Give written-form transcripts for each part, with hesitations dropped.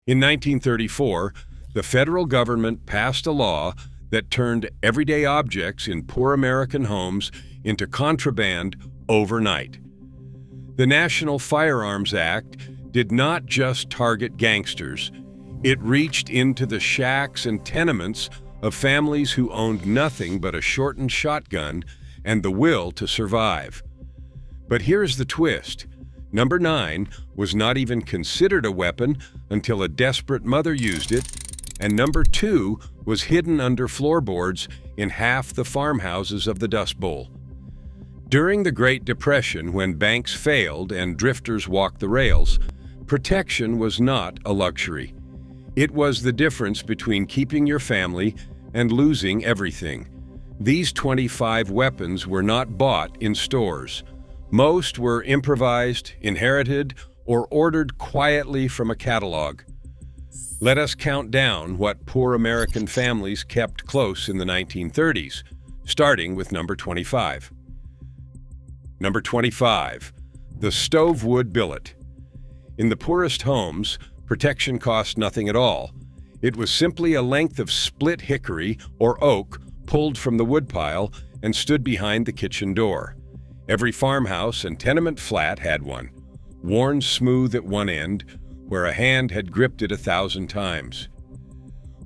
In 1934, the federal government passed a law that turned everyday objects in poor American homes into contraband overnight. The National Firearms Act did not just target gangsters. It reached into the shacks and tenements of families who owned nothing but a shortened shotgun and the will to survive. But here's the twist. Number 9 was not even considered a weapon until a desperate mother used it, and number 2 was hidden under floorboards in half the farmhouses of the Dust Bowl. During the Great Depression, when banks failed and drifters walked the rails, protection was not a luxury. It was the difference between keeping your family and losing everything. These 25 weapons were not bought in stores. Most were improvised, inherited, or ordered quietly from a catalog. Let us count down what poor American families kept close in the 1930s, starting with number 25. Number 25, the stovewood billet. In the poorest homes, protection cost nothing at all. It was simply a length of split hickory or oak pulled from the woodpile and stood behind the kitchen door. Every farmhouse and tenement flat had one, worn smooth at one end, where a hand had gripped it 1,000 times.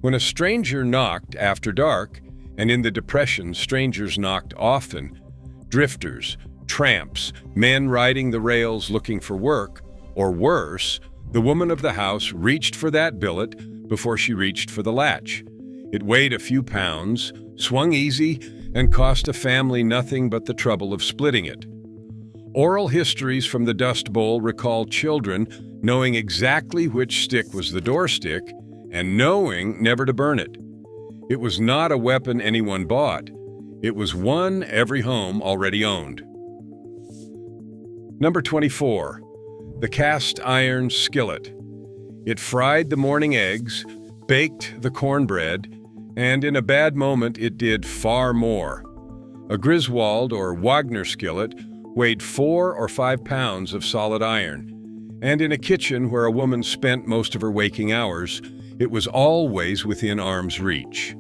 When a stranger knocked after dark, and in the Depression strangers knocked often, drifters, tramps, men riding the rails looking for work, or worse, the woman of the house reached for that billet before she reached for the latch. It weighed a few pounds, swung easy, and cost a family nothing but the trouble of splitting it. Oral histories from the Dust Bowl recall children knowing exactly which stick was the door stick and knowing never to burn it. It was not a weapon anyone bought. It was one every home already owned. Number 24, the cast iron skillet. It fried the morning eggs, baked the cornbread, and in a bad moment it did far more. A Griswold or Wagner skillet weighed 4 or 5 pounds of solid iron, and in a kitchen where a woman spent most of her waking hours, it was always within arm's reach.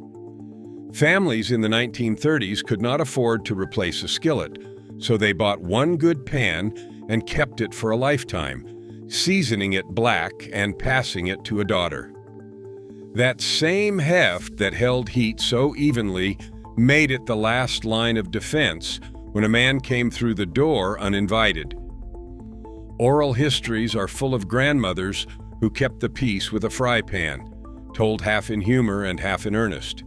Families in the 1930s could not afford to replace a skillet, so they bought one good pan and kept it for a lifetime, seasoning it black and passing it to a daughter. That same heft that held heat so evenly made it the last line of defense when a man came through the door uninvited. Oral histories are full of grandmothers who kept the peace with a fry pan, told half in humor and half in earnest.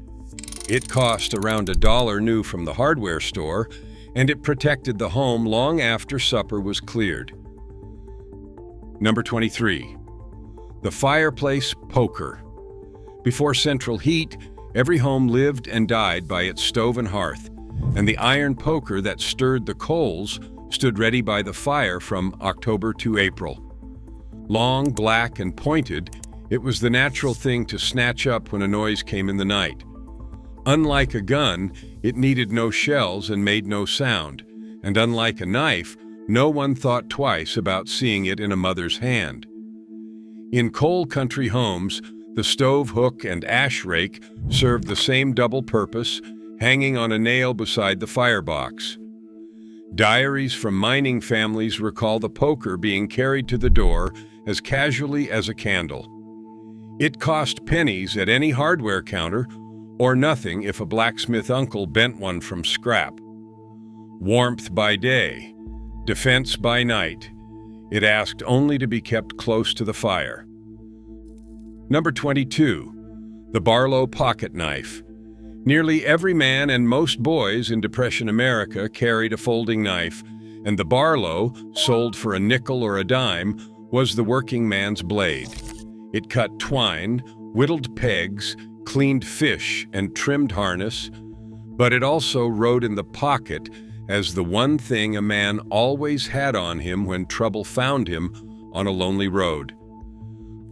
It cost around $1 new from the hardware store, and it protected the home long after supper was cleared. Number 23, the fireplace poker. Before central heat, every home lived and died by its stove and hearth, and the iron poker that stirred the coals stood ready by the fire from October to April. Long, black, and pointed, it was the natural thing to snatch up when a noise came in the night. Unlike a gun, it needed no shells and made no sound, and unlike a knife, no one thought twice about seeing it in a mother's hand. In coal country homes, the stove hook and ash rake served the same double purpose, hanging on a nail beside the firebox. Diaries from mining families recall the poker being carried to the door as casually as a candle. It cost pennies at any hardware counter, or nothing if a blacksmith uncle bent one from scrap. Warmth by day, defense by night, it asked only to be kept close to the fire. Number 22, the Barlow pocket knife. Nearly every man and most boys in Depression America carried a folding knife, and the Barlow, sold for a nickel or a dime, was the working man's blade. It cut twine, whittled pegs, cleaned fish, and trimmed harness, but it also rode in the pocket as the one thing a man always had on him when trouble found him on a lonely road.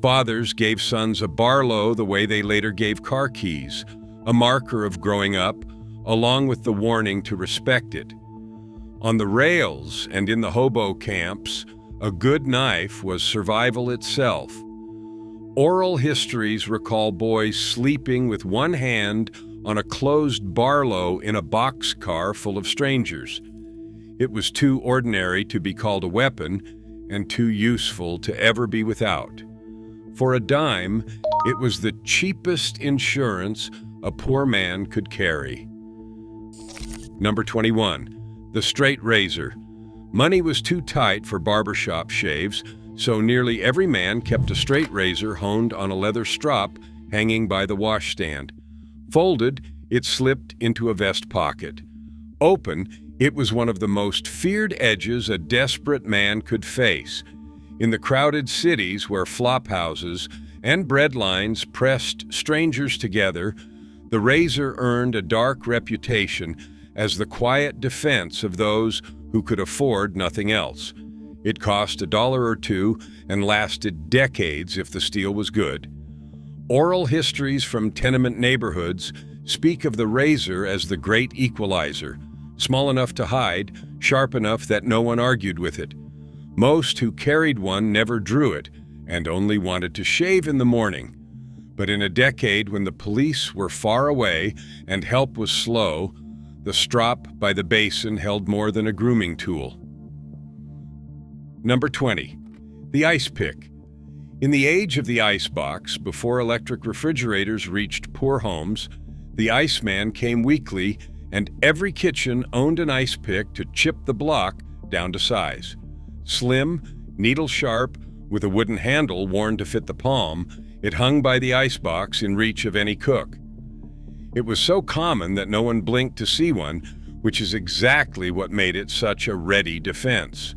Fathers gave sons a Barlow the way they later gave car keys, a marker of growing up, along with the warning to respect it. On the rails and in the hobo camps, a good knife was survival itself. Oral histories recall boys sleeping with one hand on a closed barlow in a boxcar full of strangers. It was too ordinary to be called a weapon and too useful to ever be without. For a dime, it was the cheapest insurance a poor man could carry. Number 21, the straight razor. Money was too tight for barbershop shaves, so nearly every man kept a straight razor honed on a leather strop hanging by the washstand. Folded, it slipped into a vest pocket. Open, it was one of the most feared edges a desperate man could face. In the crowded cities where flop houses and bread lines pressed strangers together, the razor earned a dark reputation as the quiet defense of those who could afford nothing else. It cost $1 or $2 and lasted decades if the steel was good. Oral histories from tenement neighborhoods speak of the razor as the great equalizer, small enough to hide, sharp enough that no one argued with it. Most who carried one never drew it and only wanted to shave in the morning. But in a decade when the police were far away and help was slow, the strop by the basin held more than a grooming tool. Number 20, the ice pick. In the age of the icebox, before electric refrigerators reached poor homes, the Iceman came weekly, and every kitchen owned an ice pick to chip the block down to size. Slim, needle-sharp, with a wooden handle worn to fit the palm, it hung by the icebox in reach of any cook. It was so common that no one blinked to see one, which is exactly what made it such a ready defense.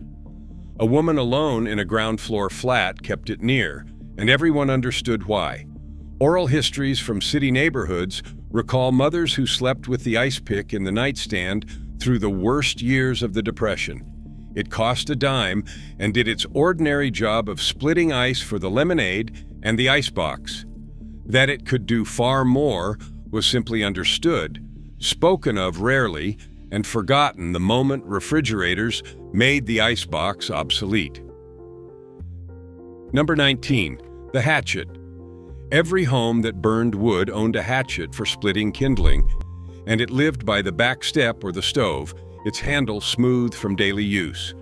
A woman alone in a ground-floor flat kept it near, and everyone understood why. Oral histories from city neighborhoods recall mothers who slept with the ice pick in the nightstand through the worst years of the Depression. It cost a dime and did its ordinary job of splitting ice for the lemonade and the icebox. That it could do far more was simply understood, spoken of rarely, and forgotten the moment refrigerators made the icebox obsolete. Number 19, the hatchet. Every home that burned wood owned a hatchet for splitting kindling, and it lived by the back step or the stove, its handle smooth from daily use.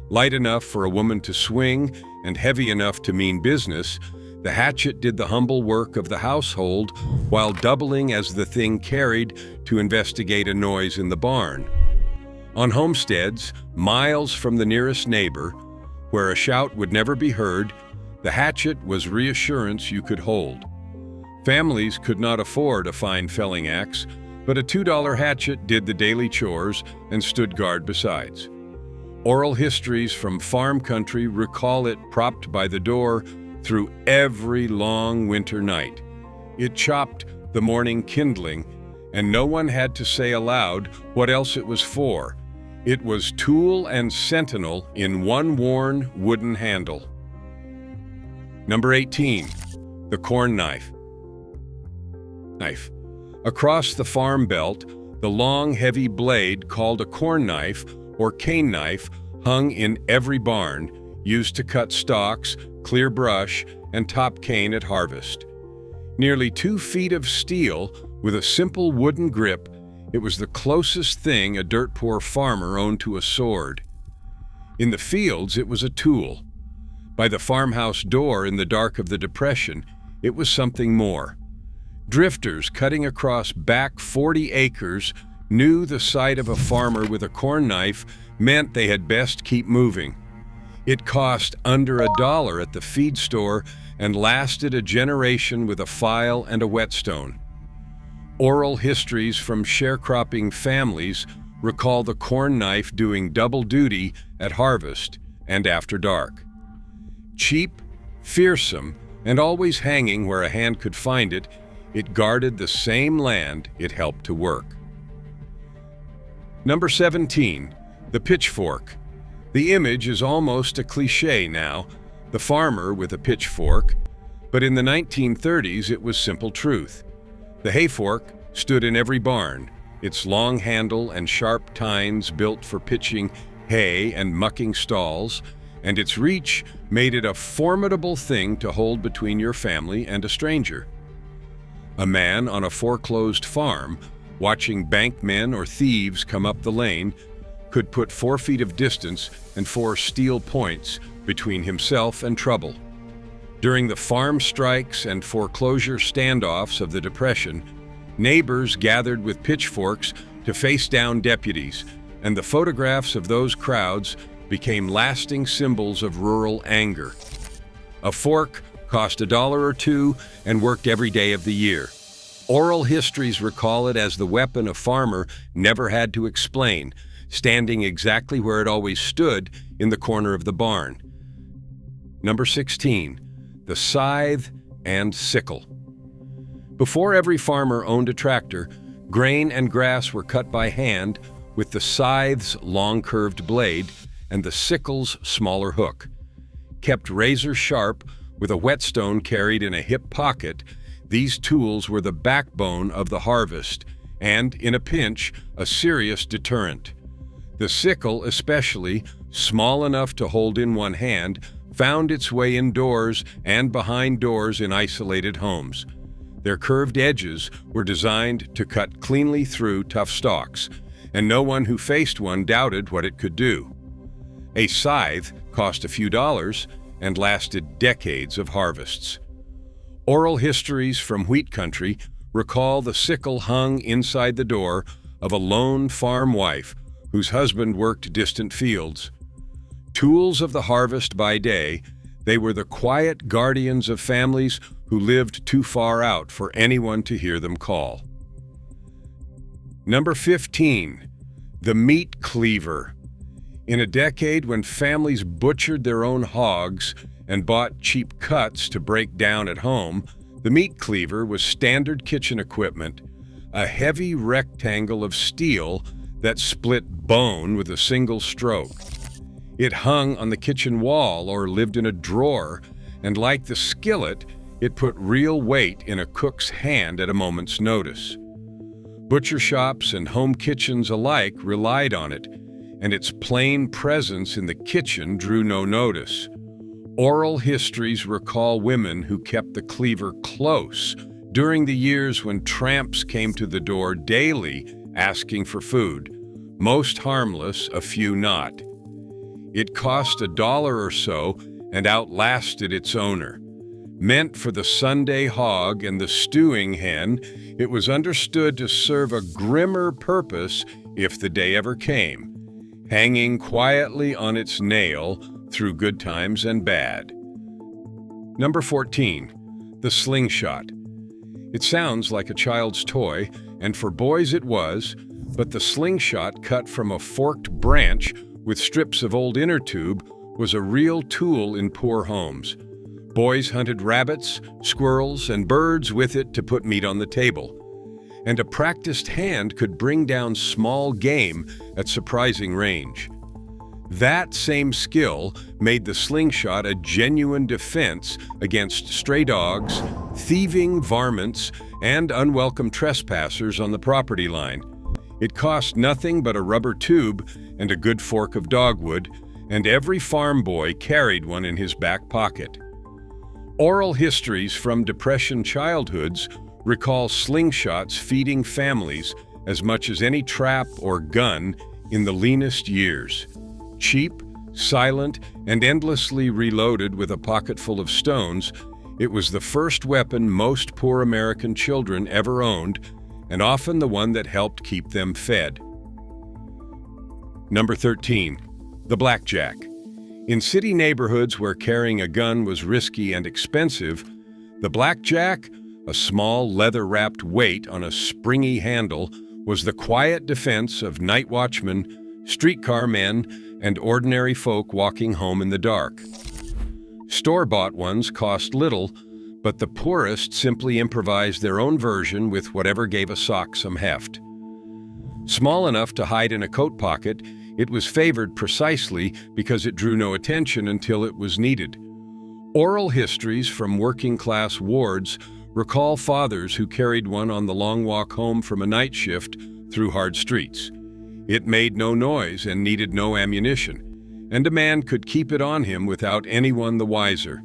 Light enough for a woman to swing and heavy enough to mean business, the hatchet did the humble work of the household while doubling as the thing carried to investigate a noise in the barn. On homesteads, miles from the nearest neighbor, where a shout would never be heard, the hatchet was reassurance you could hold. Families could not afford a fine felling axe, but a $2 hatchet did the daily chores and stood guard besides. Oral histories from farm country recall it propped by the door through every long winter night. It chopped the morning kindling, and no one had to say aloud what else it was for. It was tool and sentinel in one worn wooden handle. Number 18, the corn knife. Across the farm belt, the long, heavy blade called a corn knife or cane knife hung in every barn, used to cut stalks, clear brush, and top cane at harvest. Nearly 2 feet of steel with a simple wooden grip, it was the closest thing a dirt-poor farmer owned to a sword. In the fields, it was a tool. By the farmhouse door in the dark of the Depression, it was something more. Drifters cutting across back 40 acres knew the sight of a farmer with a corn knife meant they had best keep moving. It cost under $1 at the feed store and lasted a generation with a file and a whetstone. Oral histories from sharecropping families recall the corn knife doing double duty at harvest and after dark. Cheap, fearsome, and always hanging where a hand could find it, it guarded the same land it helped to work. Number 17, the pitchfork. The image is almost a cliché now, the farmer with a pitchfork, but in the 1930s it was simple truth. The hayfork stood in every barn, its long handle and sharp tines built for pitching hay and mucking stalls, and its reach made it a formidable thing to hold between your family and a stranger. A man on a foreclosed farm, watching bankmen or thieves come up the lane, could put 4 feet of distance and 4 steel points between himself and trouble. During the farm strikes and foreclosure standoffs of the Depression, neighbors gathered with pitchforks to face down deputies, and the photographs of those crowds became lasting symbols of rural anger. A fork cost $1 or $2 and worked every day of the year. Oral histories recall it as the weapon a farmer never had to explain, standing exactly where it always stood in the corner of the barn. Number 16, the scythe and sickle. Before every farmer owned a tractor, grain and grass were cut by hand with the scythe's long curved blade and the sickle's smaller hook. Kept razor sharp with a whetstone carried in a hip pocket, these tools were the backbone of the harvest and, in a pinch, a serious deterrent. The sickle, especially, small enough to hold in one hand, found its way indoors and behind doors in isolated homes. Their curved edges were designed to cut cleanly through tough stalks, and no one who faced one doubted what it could do. A scythe cost a few dollars and lasted decades of harvests. Oral histories from wheat country recall the sickle hung inside the door of a lone farm wife whose husband worked distant fields. Tools of the harvest by day, they were the quiet guardians of families who lived too far out for anyone to hear them call. Number 15, the meat cleaver. In a decade when families butchered their own hogs and bought cheap cuts to break down at home, the meat cleaver was standard kitchen equipment, a heavy rectangle of steel that split bone with a single stroke. It hung on the kitchen wall or lived in a drawer, and like the skillet, it put real weight in a cook's hand at a moment's notice. Butcher shops and home kitchens alike relied on it, and its plain presence in the kitchen drew no notice. Oral histories recall women who kept the cleaver close during the years when tramps came to the door daily asking for food, most harmless, a few not. It cost $1 or so and outlasted its owner. Meant for the Sunday hog and the stewing hen, it was understood to serve a grimmer purpose if the day ever came, hanging quietly on its nail through good times and bad. Number 14, the slingshot. It sounds like a child's toy, and for boys it was, but the slingshot cut from a forked branch with strips of old inner tube was a real tool in poor homes. Boys hunted rabbits, squirrels, and birds with it to put meat on the table. And a practiced hand could bring down small game at surprising range. That same skill made the slingshot a genuine defense against stray dogs, thieving varmints, and unwelcome trespassers on the property line. It cost nothing but a rubber tube and a good fork of dogwood, and every farm boy carried one in his back pocket. Oral histories from Depression childhoods recall slingshots feeding families as much as any trap or gun in the leanest years. Cheap, silent, and endlessly reloaded with a pocket full of stones, it was the first weapon most poor American children ever owned, and often the one that helped keep them fed. Number 13, the blackjack. In city neighborhoods where carrying a gun was risky and expensive, the blackjack, a small leather-wrapped weight on a springy handle, was the quiet defense of night watchmen, streetcar men, and ordinary folk walking home in the dark. Store-bought ones cost little, but the poorest simply improvised their own version with whatever gave a sock some heft. Small enough to hide in a coat pocket, it was favored precisely because it drew no attention until it was needed. Oral histories from working-class wards recall fathers who carried one on the long walk home from a night shift through hard streets. It made no noise and needed no ammunition, and a man could keep it on him without anyone the wiser.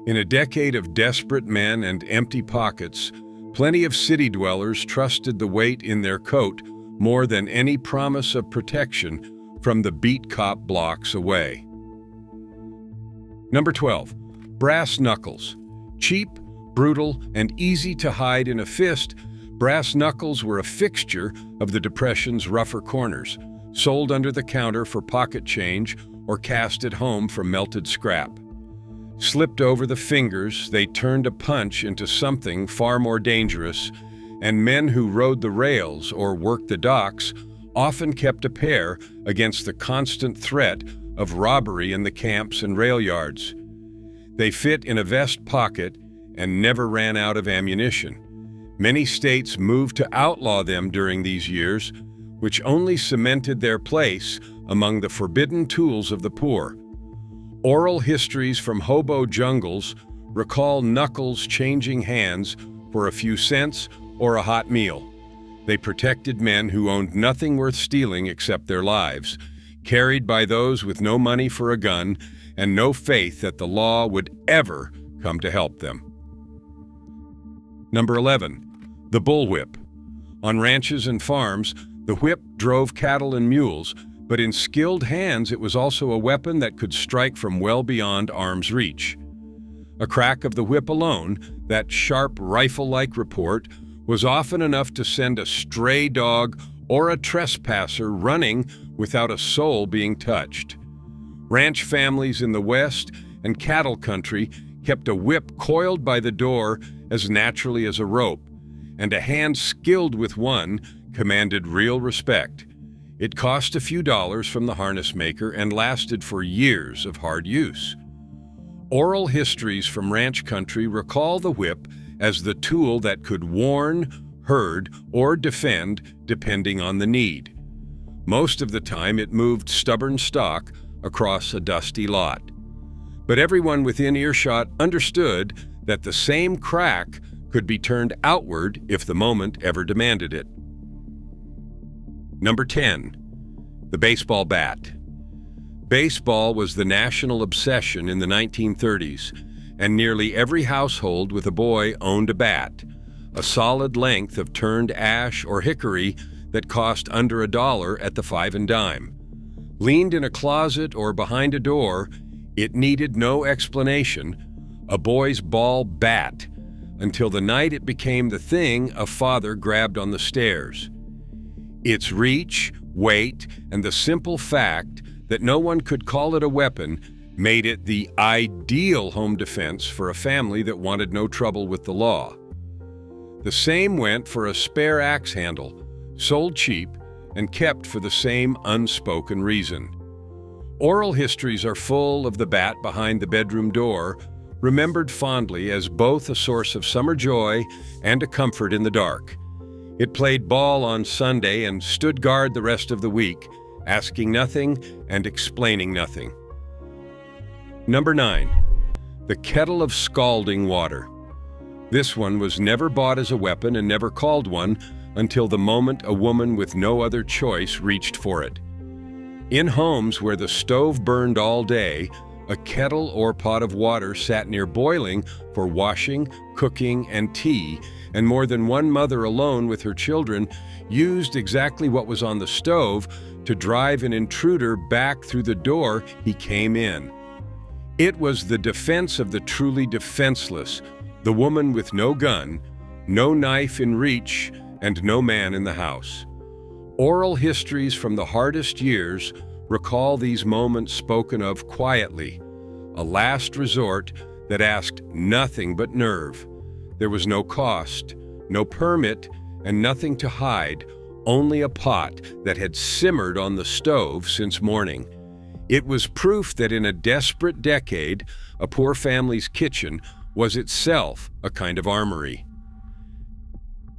In a decade of desperate men and empty pockets, plenty of city dwellers trusted the weight in their coat more than any promise of protection from the beat cop blocks away. Number 12. Brass knuckles. Cheap, brutal, and easy to hide in a fist, brass knuckles were a fixture of the Depression's rougher corners, sold under the counter for pocket change or cast at home from melted scrap. Slipped over the fingers, they turned a punch into something far more dangerous, and men who rode the rails or worked the docks often kept a pair against the constant threat of robbery in the camps and rail yards. They fit in a vest pocket and never ran out of ammunition. Many states moved to outlaw them during these years, which only cemented their place among the forbidden tools of the poor. Oral histories from hobo jungles recall knuckles changing hands for a few cents or a hot meal. They protected men who owned nothing worth stealing except their lives, carried by those with no money for a gun and no faith that the law would ever come to help them. Number 11. The bullwhip. On ranches and farms, the whip drove cattle and mules, but in skilled hands it was also a weapon that could strike from well beyond arm's reach. A crack of the whip alone, that sharp rifle-like report, was often enough to send a stray dog or a trespasser running without a soul being touched. Ranch families in the West and cattle country kept a whip coiled by the door as naturally as a rope, and a hand skilled with one commanded real respect. It cost a few dollars from the harness maker and lasted for years of hard use. Oral histories from ranch country recall the whip as the tool that could warn, herd, or defend depending on the need. Most of the time it moved stubborn stock across a dusty lot. But everyone within earshot understood that the same crack could be turned outward if the moment ever demanded it. Number 10. The baseball bat. Baseball was the national obsession in the 1930s, and nearly every household with a boy owned a bat, a solid length of turned ash or hickory that cost under $1 at the 5 and dime. Leaned in a closet or behind a door, it needed no explanation, a boy's ball bat, until the night it became the thing a father grabbed on the stairs. Its reach, weight, and the simple fact that no one could call it a weapon made it the ideal home defense for a family that wanted no trouble with the law. The same went for a spare axe handle, sold cheap and kept for the same unspoken reason. Oral histories are full of the bat behind the bedroom door, remembered fondly as both a source of summer joy and a comfort in the dark. It played ball on Sunday and stood guard the rest of the week, asking nothing and explaining nothing. Number 9. The kettle of scalding water. This one was never bought as a weapon and never called one until the moment a woman with no other choice reached for it. In homes where the stove burned all day, a kettle or pot of water sat near boiling for washing, cooking, and tea, and more than one mother alone with her children used exactly what was on the stove to drive an intruder back through the door he came in. It was the defense of the truly defenseless, the woman with no gun, no knife in reach, and no man in the house. Oral histories from the hardest years recall these moments spoken of quietly, a last resort that asked nothing but nerve. There was no cost, no permit, and nothing to hide, only a pot that had simmered on the stove since morning. It was proof that in a desperate decade, a poor family's kitchen was itself a kind of armory.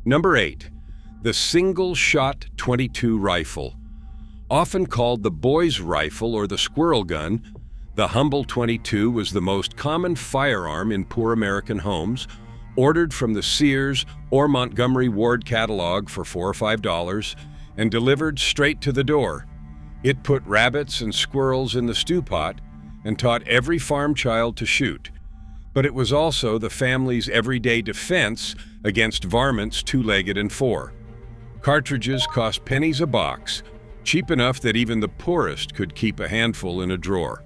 Number 8. The single-shot .22 rifle. Often called the boy's rifle or the squirrel gun, the humble .22 was the most common firearm in poor American homes, ordered from the Sears or Montgomery Ward catalog for $4 or $5 and delivered straight to the door. It put rabbits and squirrels in the stew pot and taught every farm child to shoot. But it was also the family's everyday defense against varmints two-legged and four. Cartridges cost pennies a box, cheap enough that even the poorest could keep a handful in a drawer.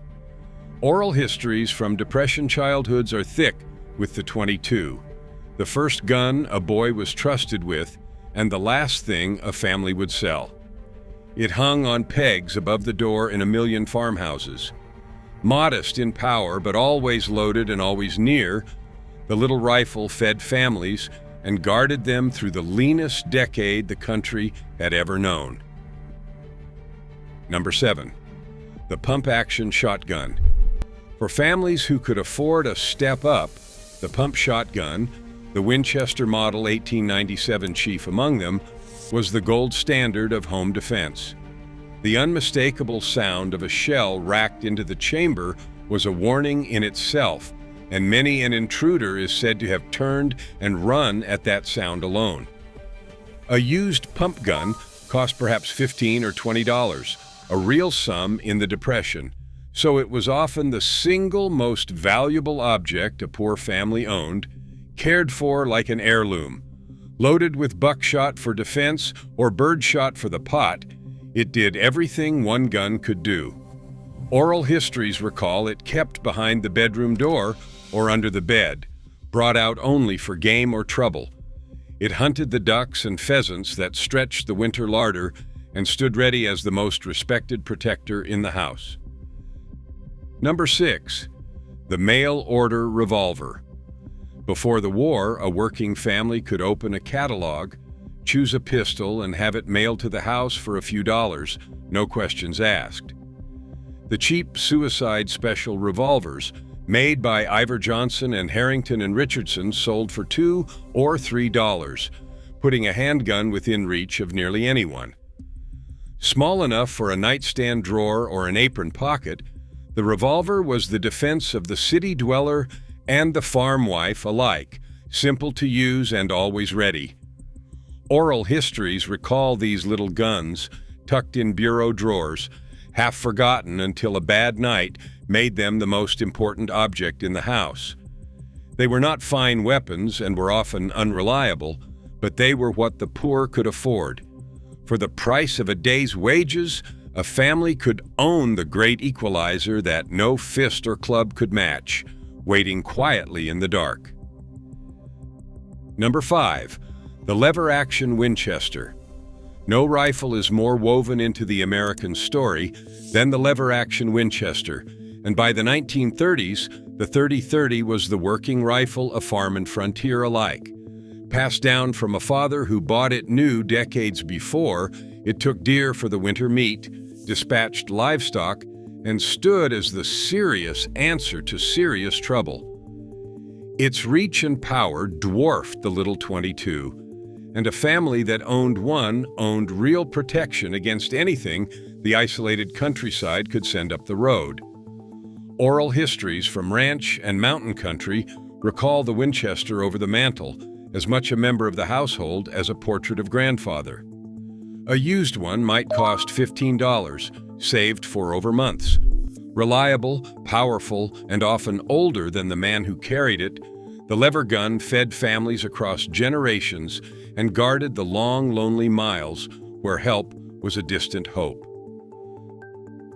Oral histories from Depression childhoods are thick with the .22, the first gun a boy was trusted with and the last thing a family would sell. It hung on pegs above the door in a million farmhouses. Modest in power, but always loaded and always near, the little rifle fed families and guarded them through the leanest decade the country had ever known. Number 7. The pump-action shotgun. For families who could afford a step up, the pump shotgun, the Winchester Model 1897 chief among them, was the gold standard of home defense. The unmistakable sound of a shell racked into the chamber was a warning in itself, and many an intruder is said to have turned and run at that sound alone. A used pump gun cost perhaps $15 or $20, a real sum in the Depression, so it was often the single most valuable object a poor family owned, cared for like an heirloom. Loaded with buckshot for defense or birdshot for the pot, it did everything one gun could do. Oral histories recall it kept behind the bedroom door or under the bed, brought out only for game or trouble. It hunted the ducks and pheasants that stretched the winter larder and stood ready as the most respected protector in the house. Number 6. The mail-order revolver. Before the war, a working family could open a catalog, choose a pistol, and have it mailed to the house for a few dollars, no questions asked. The cheap suicide special revolvers, made by Ivor Johnson and Harrington and Richardson, sold for $2 or $3, putting a handgun within reach of nearly anyone. Small enough for a nightstand drawer or an apron pocket, the revolver was the defense of the city dweller and the farm wife alike, simple to use and always ready. Oral histories recall these little guns, tucked in bureau drawers, half forgotten until a bad night made them the most important object in the house. They were not fine weapons and were often unreliable, but they were what the poor could afford. For the price of a day's wages, a family could own the great equalizer that no fist or club could match, waiting quietly in the dark. Number 5. The lever-action Winchester. No rifle is more woven into the American story than the lever-action Winchester, and by the 1930s, the .30-30 was the working rifle of farm and frontier alike. Passed down from a father who bought it new decades before, it took deer for the winter meat, dispatched livestock, and stood as the serious answer to serious trouble. Its reach and power dwarfed the little .22, and a family that owned one owned real protection against anything the isolated countryside could send up the road. Oral histories from ranch and mountain country recall the Winchester over the mantel, as much a member of the household as a portrait of grandfather. A used one might cost $15, saved for over months. Reliable, powerful, and often older than the man who carried it, the lever gun fed families across generations and guarded the long, lonely miles where help was a distant hope.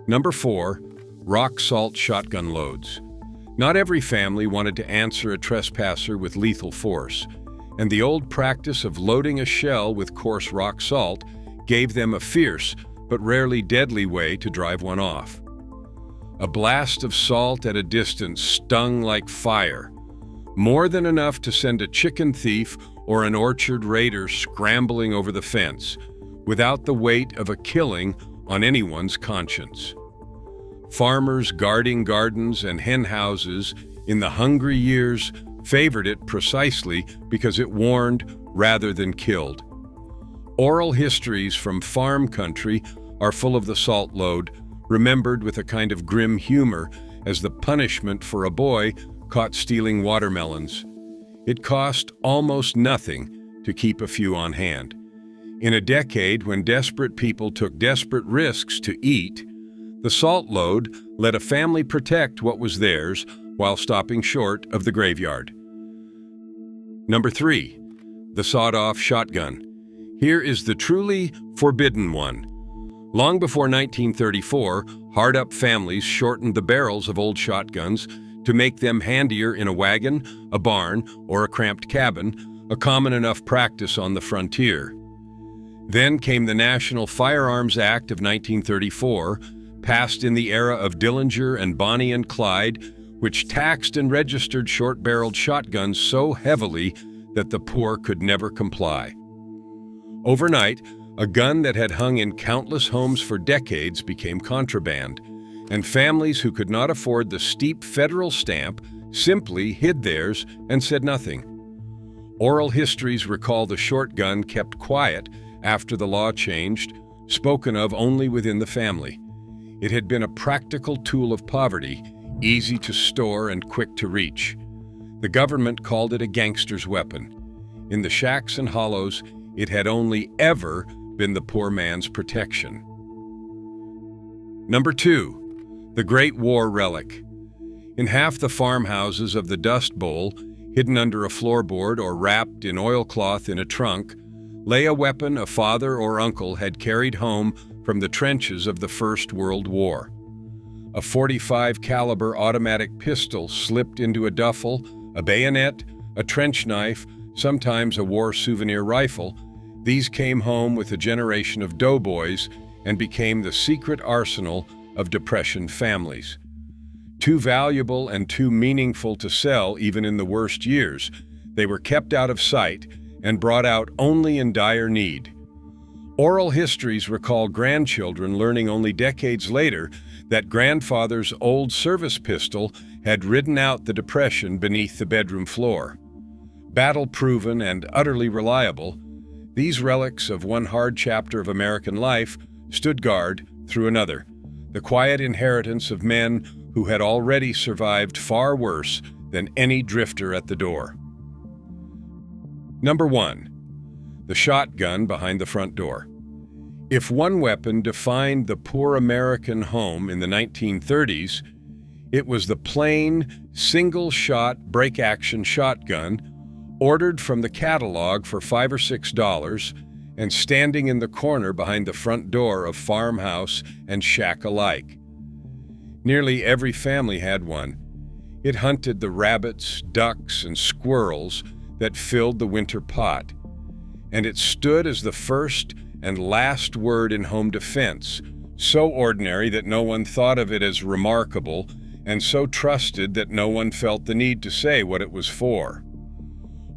Number 4. Rock salt shotgun loads. Not every family wanted to answer a trespasser with lethal force, and the old practice of loading a shell with coarse rock salt gave them a fierce but rarely deadly way to drive one off. A blast of salt at a distance stung like fire, more than enough to send a chicken thief or an orchard raider scrambling over the fence, without the weight of a killing on anyone's conscience. Farmers guarding gardens and hen houses in the hungry years favored it precisely because it warned rather than killed. Oral histories from farm country are full of the salt load, remembered with a kind of grim humor as the punishment for a boy caught stealing watermelons. It cost almost nothing to keep a few on hand. In a decade when desperate people took desperate risks to eat, the salt load let a family protect what was theirs while stopping short of the graveyard. Number 3. The sawed-off shotgun. Here is the truly forbidden one. Long before 1934, hard-up families shortened the barrels of old shotguns to make them handier in a wagon, a barn, or a cramped cabin, a common enough practice on the frontier. Then came the National Firearms Act of 1934, passed in the era of Dillinger and Bonnie and Clyde, which taxed and registered short-barreled shotguns so heavily that the poor could never comply. Overnight, a gun that had hung in countless homes for decades became contraband, and families who could not afford the steep federal stamp simply hid theirs and said nothing. Oral histories recall the short gun kept quiet after the law changed, spoken of only within the family. It had been a practical tool of poverty, easy to store and quick to reach. The government called it a gangster's weapon. In the shacks and hollows, it had only ever been the poor man's protection. Number 2. The Great War Relic. In half the farmhouses of the Dust Bowl, hidden under a floorboard or wrapped in oilcloth in a trunk, lay a weapon a father or uncle had carried home from the trenches of the First World War. A .45 caliber automatic pistol slipped into a duffel, a bayonet, a trench knife, sometimes a war souvenir rifle. These came home with a generation of doughboys and became the secret arsenal of Depression families. Too valuable and too meaningful to sell even in the worst years, they were kept out of sight and brought out only in dire need. Oral histories recall grandchildren learning only decades later that grandfather's old service pistol had ridden out the Depression beneath the bedroom floor. Battle-proven and utterly reliable, these relics of one hard chapter of American life stood guard through another, the quiet inheritance of men who had already survived far worse than any drifter at the door. Number 1. The shotgun behind the front door. If one weapon defined the poor American home in the 1930s, it was the plain, single-shot, break-action shotgun ordered from the catalog for $5 or $6 and standing in the corner behind the front door of farmhouse and shack alike. Nearly every family had one. It hunted the rabbits, ducks, and squirrels that filled the winter pot, and it stood as the first and last word in home defense, so ordinary that no one thought of it as remarkable, and so trusted that no one felt the need to say what it was for.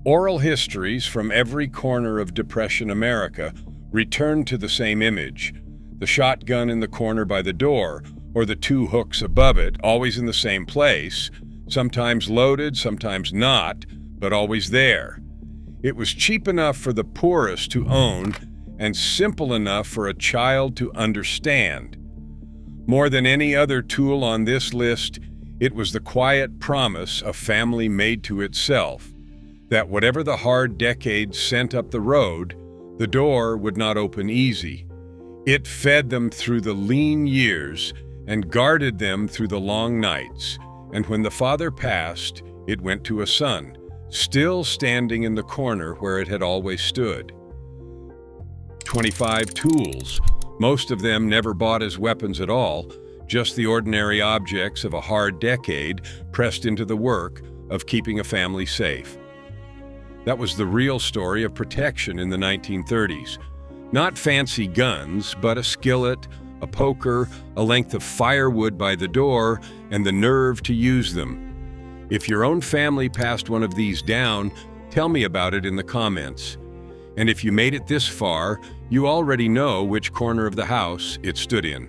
Oral histories from every corner of Depression America returned to the same image: the shotgun in the corner by the door, or the two hooks above it, always in the same place, sometimes loaded, sometimes not, but always there. It was cheap enough for the poorest to own and simple enough for a child to understand. More than any other tool on this list, it was the quiet promise a family made to itself that whatever the hard decades sent up the road, the door would not open easy. It fed them through the lean years and guarded them through the long nights, and when the father passed, it went to a son, still standing in the corner where it had always stood. 25 tools, most of them never bought as weapons at all, just the ordinary objects of a hard decade pressed into the work of keeping a family safe. That was the real story of protection in the 1930s. Not fancy guns, but a skillet, a poker, a length of firewood by the door, and the nerve to use them. If your own family passed one of these down, tell me about it in the comments. And if you made it this far, you already know which corner of the house it stood in.